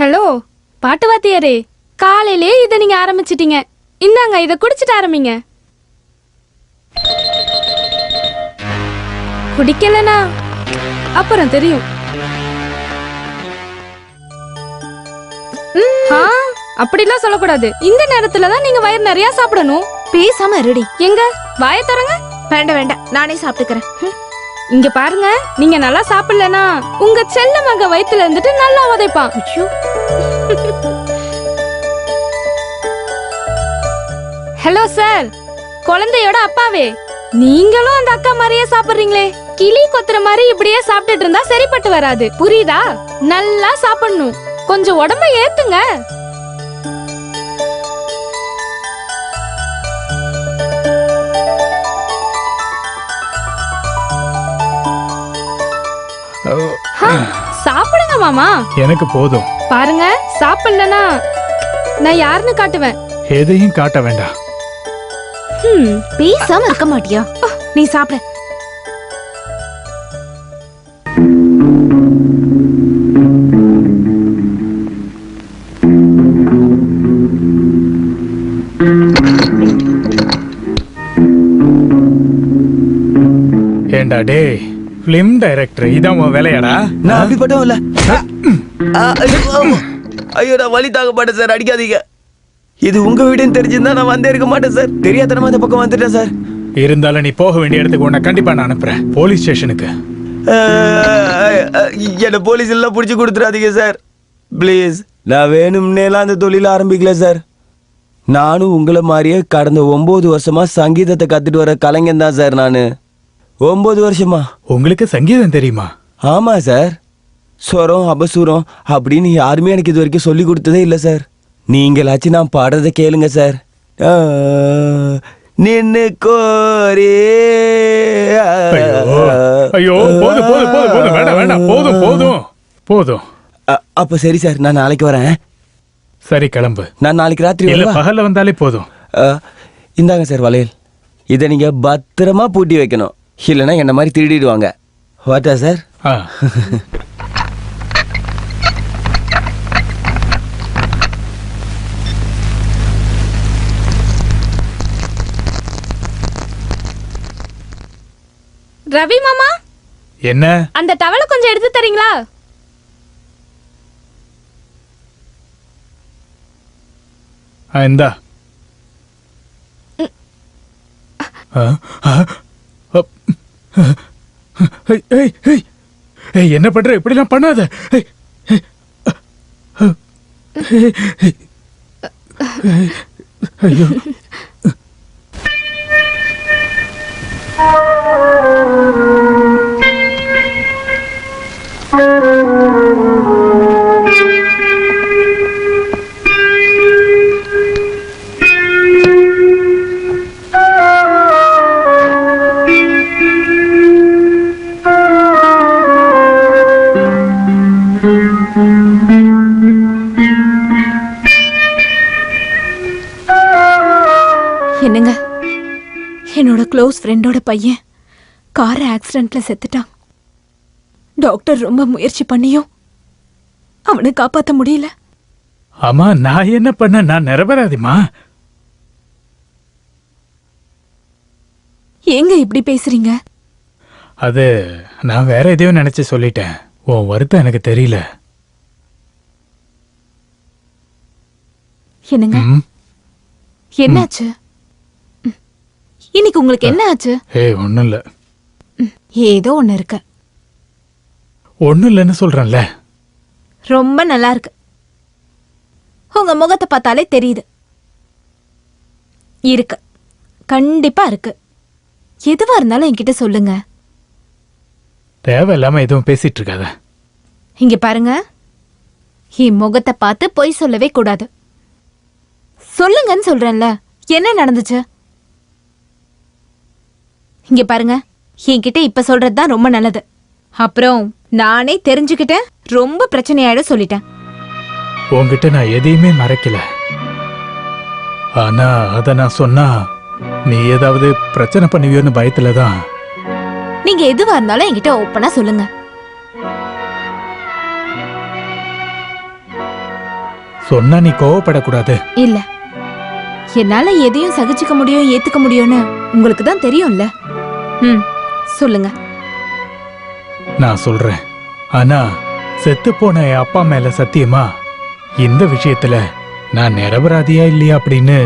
Hello பாட்டு வாத்தியாரே, காலையிலே இதை நீங்க ஆரம்பிச்சிட்டீங்க. இந்தாங்க, இதை குடிச்சிட்டு ஆரம்பிங்க. குடிக்கலனா அப்புறம் தெரியும். அப்படிலாம் சொல்லக்கூடாது. இந்த நேரத்துல தான் நீங்க வயிறு நிறைய சாப்பிடணும். பேசாம ரெடி. எங்க வாய தரங்க. வேண்டாம் வேண்டாம், நானே சாப்பிட்டுக்கிறேன். இங்க பாருங்க, நீங்க நல்லா சாப்பிடலனா உங்க செல்ல மக வயித்துல இருந்துட்டு நல்லா உதைப்பான். ஐயோ. ஹலோ சார், குழந்தையோட அப்பாவே, நீங்களும் அந்த அக்கா மாதிரியே சாப்பிடுறீங்களே. கிளி கொத்துற மாதிரி இப்படியே சாப்பிட்டுட்டு இருந்தா சரிப்பட்டு வராது, புரியுதா? நல்லா சாப்பிடணும். கொஞ்சம் உடம்ப ஏத்துங்க. சாப்பிடுங்க மாமா. எனக்கு போதும். பாருங்க, சாப்பிடலனா நான் யாருன்னு காட்டுவேன். எதையும் காட்ட வேண்டாம். பேசாம இருக்க மாட்டியா? நீ சாப்பிட. ஏண்டா டே பிலிம் டைரக்டர், இதான் உன் வேலையாடா? நான் அப்படிப்பட்டவன் இல்ல. ஐயோ, நான் வலி தாங்க மாட்டேன் சார், அடிக்காதீங்க. இது உங்க வீடுன்னு தெரிஞ்சிருந்தா நான் வந்தே இருக்க மாட்டேன் சார். தெரியாதனமா இந்த பக்கம் வந்துட்டேன் சார். இருந்தாலும் நீ போக வேண்டிய இடத்துக்கு உன்னை கண்டிப்பா நான் அனுப்புறேன், போலீஸ் ஸ்டேஷனுக்கு. என்ன போலீஸ் எல்லாம் பிடிச்சி கொடுத்துறாதீங்க சார் ப்ளீஸ். நான் வேணும்னேலாம் அந்த தொழில ஆரம்பிக்கல சார். நானும் உங்களை மாதிரியே கடந்த 9 வருஷமா சங்கீதத்தை கத்துட்டு வர கலைஞன் தான் சார். நான் 9 வருஷமா. உங்களுக்கு சங்கீதம் தெரியுமா? ஆமா சார். ஸ்வரம் அபசூரம் அப்படின்னு யாருமே எனக்கு இது வரைக்கும் சொல்லி கொடுத்ததே இல்லை சார். நீங்களாச்சும் நான் பாடுறத கேளுங்க சார். நின்னு கோரே. ஐயோ, போதும் போதும் போதும் போதும், வேண்டாம் வேண்டாம், போதும் போதும் போதும். அப்ப சரி சார், நான் நாளைக்கு வரேன். சரி, கிளம்பு. நான் நாளைக்கு ராத்திரி இல்ல, பகல்ல வந்தாலே போதும். இந்தாங்க சார் வளையல். இதை நீங்க பத்திரமா பூட்டி வைக்கணும், இல்லைன்னா என்ன மாதிரி திருடிடுவாங்க. வாட்டா சார்? ரவி மாமா, என்ன? அந்த டவலை கொஞ்சம் எடுத்து தரீங்களா? இந்தா. என்ன பண்ற? இப்படிலாம் பண்ணாத. ஐயோ. என்னங்க, என்னோட க்ளோஸ் ஃப்ரெண்டோட பையன் கார் ஆக்சிடென்ட்ல செத்துட்டான். டாக்டர் ரொம்ப முயற்சி பண்ணியும் அவனை காப்பாற்ற முடியல. ஆமா, நான் என்ன பண்ண? நான் நிரபராதிமா. ஏங்க இப்படி பேசுறீங்க? அது நான் வேற எதையோ நினைச்சு சொல்லிட்டேன். உன் வருத்தம் எனக்கு தெரியல. என்னங்க, என்னாச்சு? இன்னைக்கு உங்களுக்கு என்ன ஆச்சு? ஒண்ணும் இல்ல. ஏதோ ஒண்ணு இருக்கு. ஒண்ணும் இல்லைன்னு சொல்றேன்ல. ரொம்ப நல்லா இருக்கு. உங்க முகத்தை பார்த்தாலே தெரியுது. இருக்கு, கண்டிப்பா இருக்கு. எதுவா இருந்தாலும் என்கிட்ட சொல்லுங்க. தேவையில்லாம எதுவும் பேசிட்டு இருக்காத. இங்க பாருங்க, என் முகத்தை பார்த்து பொய் சொல்லவே கூடாது. சொல்லுங்கன்னு சொல்றேன்ல. என்ன நடந்துச்சு? இங்க பாருங்க, என்கிட்ட இப்ப சொல்றதுதான் ரொம்ப நல்லது. அப்புறம் நானே தெரிஞ்சுக்கிட்டேன், ரொம்ப பிரச்சனையாயிடும் சொல்லிட்டேன். உன்கிட்ட நான் எதையுமே மறைக்கல. ஆனா அத நான் சொன்னா நீ ஏதாவது பிரச்சனை பண்ணுவியோன்னு பயத்துலதான். நீங்க எதுவா இருந்தாலும் என்கிட்ட ஓப்பனா சொல்லுங்க. சொன்னா நீ கோவப்படக்கூடாது. இல்ல, என்னால எதையும் சகிச்சுக்க முடியும் ஏத்துக்க முடியும்னு உங்களுக்கு தான் தெரியும்ல. சொல்லுங்க. நான் சொல்றேன். ஆனா செத்து போன என் அப்பா மேல சத்தியமா இந்த விஷயத்துல நான் நிரபராதியா இல்லையா அப்படின்னு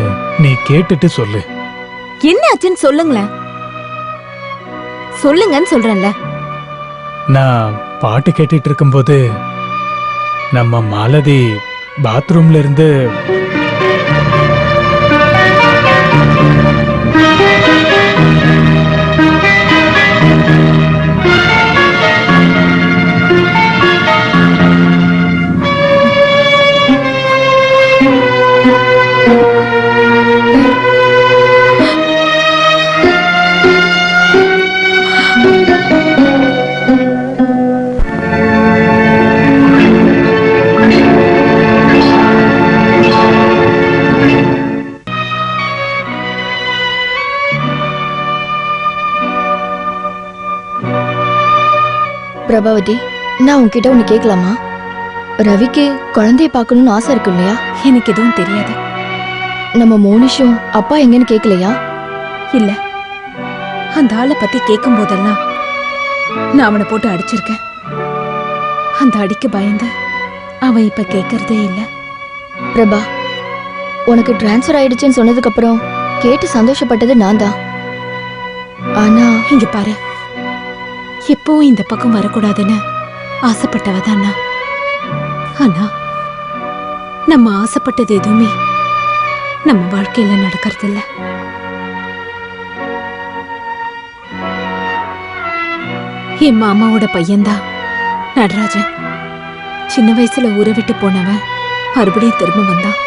நீ கேட்டுட்டு சொல்லு. என்ன ஆச்சுன்னு சொல்லுங்களேன். சொல்லுங்கன்னு சொல்றேன்ல. நான் பாட்டு கேட்டுட்டு இருக்கும்போது நம்ம மாலதி பாத்ரூம்ல இருந்து பிரபாவதி, நான் உன்கிட்ட ஒண்ணு கேட்கலாமா? ரவிக்கு குழந்தைய பார்க்கணும்னு ஆசை இருக்கு இல்லையா? எனக்கு எதுவும் தெரியாது. நம்ம மோனிஷும் அப்பா எங்கன்னு கேட்கலையா? இல்ல, அந்த ஆளை பத்தி கேட்கும் போதெல்லாம் நான் அவனை போட்டு அடிச்சிருக்கேன். அந்த அடிக்கு பயந்து அவன் இப்ப கேட்கறதே இல்ல. பிரபா, உனக்கு டிரான்ஸ்ஃபர் ஆயிடுச்சுன்னு சொன்னதுக்கு அப்புறம் கேட்டு சந்தோஷப்பட்டது நான் தான். ஆனா இங்க பாரு, எப்பவும் இந்த பக்கம் வரக்கூடாதுன்னு ஆசைப்பட்டவதான் நான். ஆனா நம்ம ஆசைப்பட்டது எதுவுமே நம்ம வாழ்க்கையில நடக்கிறது இல்ல. என் மாமாவோட பையன்தான் நடராஜன். சின்ன வயசுல ஊரை விட்டு போனவன் மறுபடியும் திரும்ப வந்தான்.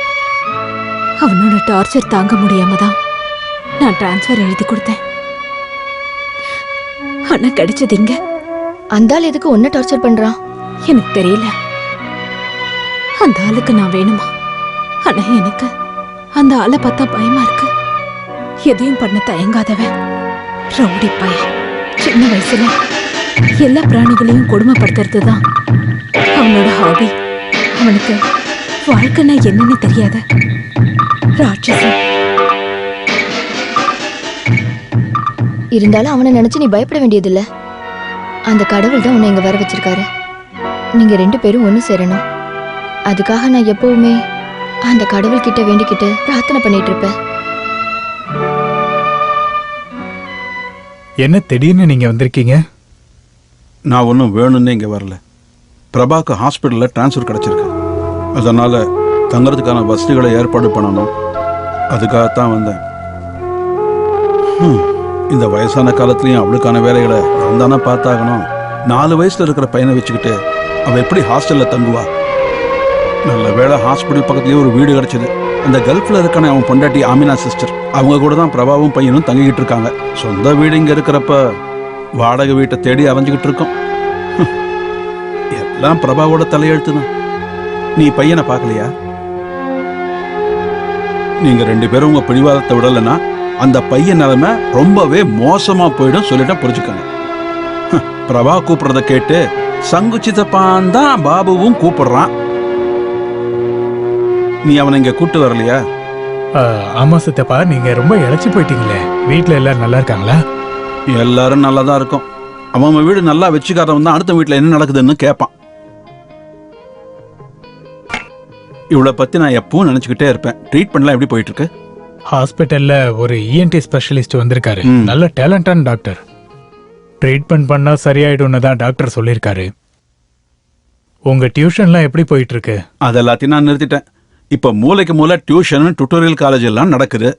அவனோட டார்ச்சர் தாங்க முடியாம தான் நான் டிரான்ஸ்ஃபர் எழுதி கொடுத்தேன். ஆனா கிடைச்சது இங்க. அந்த ஆள் எதுக்கு உன்னை டார்ச்சர் பண்றான்? எனக்கு தெரியல. அந்த ஆளுக்கு நான் வேணுமா? ஆனா எனக்கு அந்த ஆளை பார்த்தா பயமா இருக்கு. எதையும் பண்ண தயங்காதவன் ரவுடி பையன். சின்ன வயசுல எல்லா பிராணிகளையும் கொடுமைப்படுத்துறது தான் அவனோட ஹாபி. அவனுக்கு வாழ்க்கைன்னா என்னன்னு தெரியாத ராட்சசன். இருந்தாலும் அவனை நினைச்சு நீ பயப்பட வேண்டியதில்ல. அந்த கடவுள் தான் உன்னை இங்க வர வச்சிருக்காரு. நீங்க 2 பேரும் ஒண்ணு சேரணும். அதுக்காக நான் எப்பவுமே அந்த கடவுள் கிட்ட வேண்டிக்கிட்டு பிரார்த்தனை பண்ணிட்டு இருப்பேன். என்ன திடீர்னு நீங்க வந்திருக்கீங்க? நான் ஒன்றும் வேணும்னு இங்கே வரல. பிரபாக்கு ஹாஸ்பிட்டலில் ட்ரான்ஸ்ஃபர் கிடச்சிருக்கு. அதனால் தங்குறதுக்கான வசதிகளை ஏற்பாடு பண்ணணும். அதுக்காகத்தான் வந்தேன். இந்த வயசான காலத்துலேயும் அவளுக்கான வேலைகளை நான் தானே பார்த்தாகணும். 4 வயசில் இருக்கிற பையனை வச்சுக்கிட்டு அவள் எப்படி ஹாஸ்டலில் தங்குவா? நல்ல வேளை ஹாஸ்பிட்டல் பக்கத்துலேயே ஒரு வீடு கிடச்சிது. அந்த கல்ஃபில் இருக்கானே அவன் பொண்டாட்டி ஆமினா சிஸ்டர், அவங்க கூட தான் பிரபாவும் பையனும் தங்கிக்கிட்டு இருக்காங்க. சொந்த வீடு இங்கே இருக்கிறப்ப வாடகை வீட்டை தேடி அலைஞ்சிக்கிட்டு இருக்கோம். எல்லாம் பிரபாவோட தலையெழுத்து தான். நீ பையனை பார்க்கலையா? நீங்க 2 பேரும் உங்க பிடிவாதத்தை விடலைன்னா அந்த பையன் நிலைமை ரொம்பவே மோசமா போயிடும் சொல்லிட்டா புரிஞ்சுக்கங்க. பிரபா கூப்பிடுறத கேட்டு சங்குச்சிதப்பான் தான் பாபுவும் கூப்பிடுறான். நீ அவனை இங்க கூட்டு வரலையா? ஆமா சித்தப்பா, நீங்க ரொம்ப இழைச்சி போயிட்டீங்களே. வீட்டுல எல்லாரும் நல்லா இருக்காங்களா? எல்லாரும் நல்லா தான் இருக்கும். அவன் வீடு நல்லா வச்சுக்காரவன் தான் அடுத்த வீட்டுல என்ன நடக்குதுன்னு கேட்பான். இவளை பத்தி நான் எப்பவும் நினைச்சுக்கிட்டே இருப்பேன். ட்ரீட்மெண்ட்லாம் எப்படி போயிட்டு இருக்கு? ஹாஸ்பிட்டல்ல ஒரு இஎன்டி ஸ்பெஷலிஸ்ட் வந்திருக்காரு. நல்ல டேலண்டான டாக்டர். ட்ரீட்மெண்ட் பண்ணா சரியாயிடும்னு தான் டாக்டர் சொல்லியிருக்காரு. உங்க டியூஷன்லாம் எப்படி போயிட்டு இருக்கு? அது எல்லாத்தையும் நான் நிறுத்திட்டேன். இப்போ மூளைக்கு மூளை டியூஷன், டுட்டோரியல் காலேஜ் எல்லாம் நடக்குது.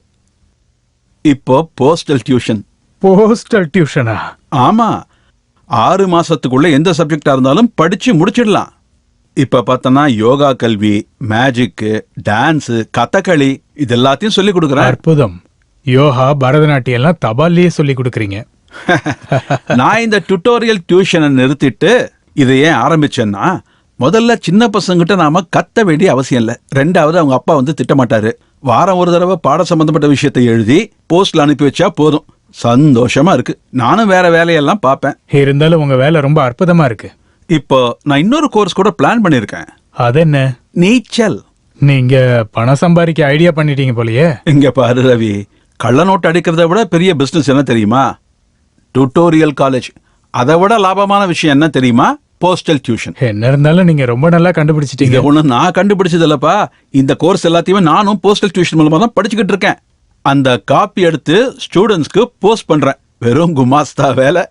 இப்போ போஸ்டல் டியூஷன். போஸ்டல் டியூஷனா? ஆமா, 6 மாசத்துக்குள்ள எந்த சப்ஜெக்டா இருந்தாலும் படிச்சு முடிச்சிடலாம். இப்ப பார்த்தனா யோகா கல்வி, மேஜிக், டான்ஸ், கதகளி இது எல்லாத்தையும் சொல்லி கொடுக்குறேன். அற்புதம். யோகா, பரதநாட்டியம் எல்லாம் தபால்லயே சொல்லி கொடுக்குறீங்க. நான் இந்த டுட்டோரியல் டியூஷனை நிறுத்திட்டு இதை ஏன் ஆரம்பிச்சேன்னா, முதல்ல சின்ன பசங்கிட்ட நாம கத்த வேண்டிய அவசியம் இல்லை. 2வது அவங்க அப்பா வந்து திட்டமாட்டாரு. வாரம் ஒரு தடவை பாட சம்பந்தப்பட்ட விஷயத்தை எழுதி போஸ்ட்ல அனுப்பி வச்சா போதும். சந்தோஷமா இருக்கு. நானும் வேற வேலையெல்லாம் பார்ப்பேன். இருந்தாலும் உங்க வேலை ரொம்ப அற்புதமா இருக்கு. இப்போ நான் இன்னொரு கோர்ஸ் கூட பிளான் பண்ணிருக்கேன். அது என்ன? நீச்சல். நீங்க பணம் சம்பாதிக்க ஐடியா பண்ணிட்டீங்க போலயே. இங்க பாரு ரவி, கள்ள நோட்டு அடிக்கிறத விட பெரிய பிசினஸ் என்ன தெரியுமா? Tutorial college. அதை விட லாபமான விஷயம் என்ன தெரியுமா? Postal tuition. என்ன இருந்தாலும் நீங்க ரொம்ப நல்லா கண்டுபிடிச்சிட்டீங்க. இதை ஒண்ணு நான் கண்டுபிடிச்சது இல்லப்பா. இந்த கோர்ஸ் எல்லாத்தையுமே நானும் போஸ்டல் டியூஷன் மூலமா தான் படிச்சுக்கிட்டு இருக்கேன். அந்த காப்பி எடுத்து ஸ்டூடெண்ட்ஸ்க்கு போஸ்ட் பண்றேன். வெறும் குமாஸ்தா வேலை.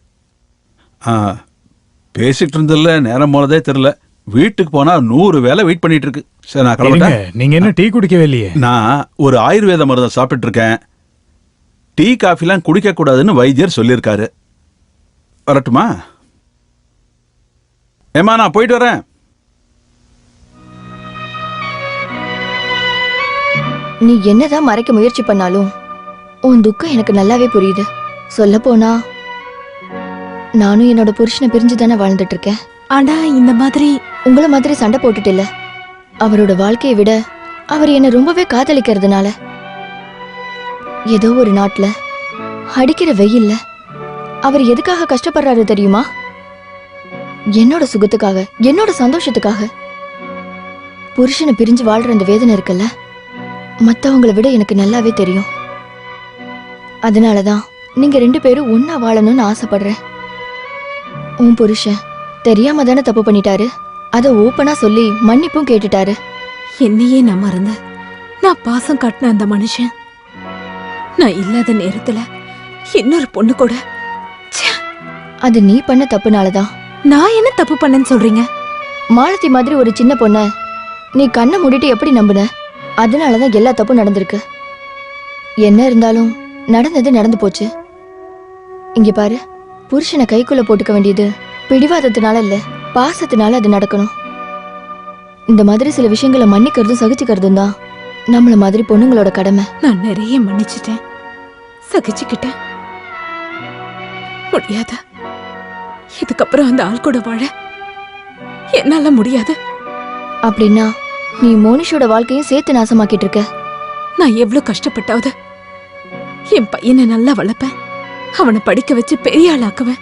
பேசிட்டு இருந்ததுல நேரம் போனதே தெரியல. வீட்டுக்கு போனா 100 வேலை வெயிட் பண்ணிட்டு இருக்கு. சரி, நான் இருங்க, கிளம்பிட்டேன். நீங்க என்ன டீ குடிக்கவே இல்லையே? நான் ஒரு ஆயுர்வேத மருந்தை சாப்பிட்டு இருக்கேன். டீ காஃபிலாம் குடிக்க கூடாதுன்னு வைத்தியர் சொல்லியிருக்காரு. வரட்டுமா? ஏமா, நான் போயிட்டு வரேன். நீ என்னதான் மறைக்க முயற்சி பண்ணாலும் உன் துக்கம் எனக்கு நல்லாவே புரியுது. சொல்ல போனா நானும் என்னோட புருஷனை பிரிஞ்சு தானே வாழ்ந்துட்டு இருக்கேன். ஆனா இந்த மாதிரி உங்கள மாதிரி சண்டை போட்டுட்டு இல்ல. அவரோட வாழ்க்கையை விட அவர் என்ன ரொம்பவே காதலிக்கிறதுனால ஏதோ ஒரு நாட்டுல அடிக்கிற வெயில்ல அவர் எதுக்காக கஷ்டப்படுறாரு தெரியுமா? என்னோட சுகத்துக்காக, என்னோட சந்தோஷத்துக்காக. புருஷனை பிரிஞ்சு வாழ்ற அந்த வேதனை இருக்குல்ல, மத்தவங்களை விட எனக்கு நல்லாவே தெரியும். அதனாலதான் நீங்க 2 பேரும் ஒன்னா வாழணும்னு ஆசைப்படுறேன். உன் புருஷன் தெரியாம தானே தப்பு பண்ணிட்டாரு. அத ஓப்பனா சொல்லி மன்னிப்பும் கேட்டுட்டாரு. என்னையே நான் மறந்த, நான் பாசம் காட்டின அந்த மனுஷன் நான் இல்லாத நேரத்துல இன்னொரு பொண்ணு கூட. ச்சே, அது நீ பண்ண தப்புனாலதான். நான் என்ன தப்பு பண்ணேன்னு சொல்றீங்க? மாலதி மாதிரி ஒரு சின்ன பொண்ண நீ கண்ணை மூடிட்டு எப்படி நம்புன? அதனாலதான் எல்லா தப்பும் நடந்திருக்கு. என்ன இருந்தாலும் நடந்தது நடந்து போச்சு. இங்க பாரு, புருஷனை கைக்குள்ள போட்டுக்க வேண்டியது பிடிவாதத்தினால இல்ல, பாசத்தினால அது நடக்கணும். இந்த மாதிரி சில விஷயங்களை மன்னிக்கிறதும் சகிச்சுக்கிறதும் தான் நம்மள மாதிரி பொண்ணுங்களோட கடமை. நான் நிறைய மன்னிச்சிட்டேன், சகிச்சுக்கிட்டேன். முடியாத, இதுக்கப்புறம் அந்த ஆள் கூட வாழ என்னால முடியாது. அப்படின்னா நீ மோனிஷோட வாழ்க்கையும் சேர்த்து நாசமாக்கிட்டு இருக்க. நான் எவ்வளவு கஷ்டப்பட்டாவது என் பையனை நல்லா வளர்ப்பேன், அவனை படிக்க வச்சு பெரிய ஆளாக்குவேன்.